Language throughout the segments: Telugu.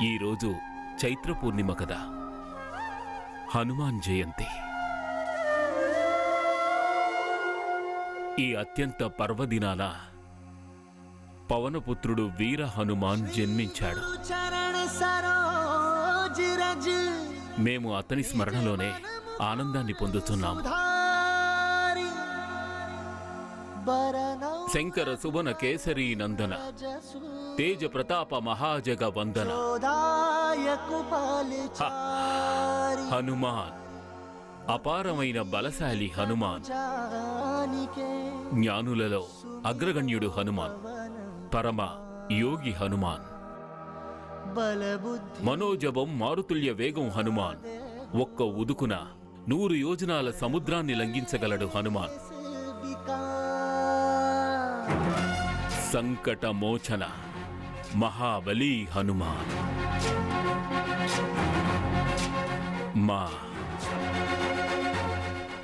ఈరోజు చైత్ర పూర్ణిమ కదా, హనుమాన్ జయంతి. ఈ అత్యంత పర్వదినాన పవనపుత్రుడు వీర హనుమాన్ జన్మించాడు. మేము అతని స్మరణలోనే ఆనందాన్ని పొందుతున్నాము. శంకర సువన కేసరీ నందన తేజ ప్రతాప మహాజగ వందన హనుమాన్, అపారమైన బలశాలి హనుమాన్, జ్ఞానులలో అగ్రగణ్యుడు హనుమాన్, పరమ యోగి హనుమాన్, మనోజవం మారుతుల్య వేగం హనుమాన్, ఒక్క ఉదుకున 100 యోజనాల సముద్రాన్ని లంఘించగలడు హనుమాన్. సంకట మోచన మహాబలి హనుమాన్, మా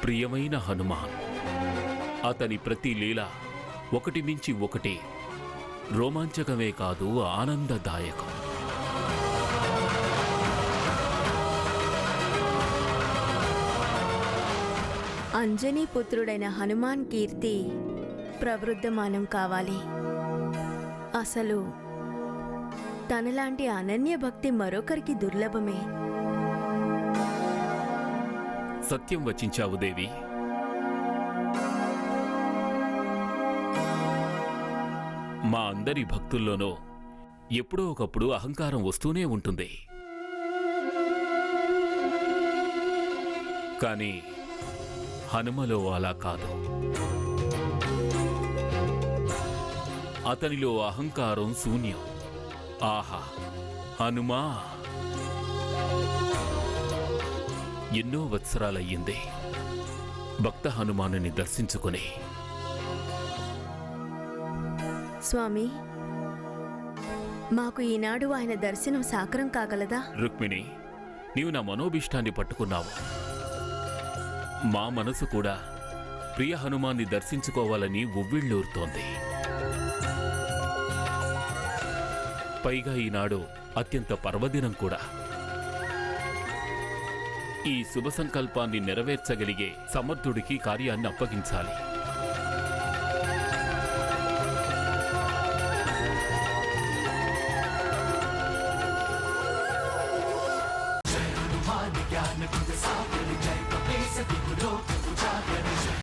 ప్రియమైన హనుమాన్. అతని ప్రతి లీల ఒకటి మించి ఒకటి రోమాంచకమే కాదు, ఆనందదాయకం. అంజనీ పుత్రుడైన హనుమాన్ కీర్తి ప్రవృద్ధమానం కావాలి. అసలు తనలాంటి అనన్య భక్తి మరొకరికి దుర్లభమే. సత్యం వచించావు దేవి. మా అందరి భక్తుల్లోనూ ఎప్పుడో ఒకప్పుడు అహంకారం వస్తూనే ఉంటుంది. కానీ హనుమలో అలా కాదు. అతనిలో అహంకారం శూన్యం. ఆహా, హనుమా! ఎన్నో వత్సరాలయ్యింది భక్త హనుమానుని దర్శించుకుని. స్వామి, మాకు ఈనాడు ఆయన దర్శనం సాకారం కాగలదా? రుక్మిణి, నీవు నా మనోభీష్టాన్ని పట్టుకున్నావు. మా మనసు కూడా ప్రియ హనుమాన్ని దర్శించుకోవాలని ఉవ్విళ్ళూరుతోంది. పైగా ఈనాడు అత్యంత పర్వదినం కూడా. ఈ శుభ సంకల్పాన్ని నెరవేర్చగలిగే సమర్థుడికి కార్యాన్ని అప్పగించాలి.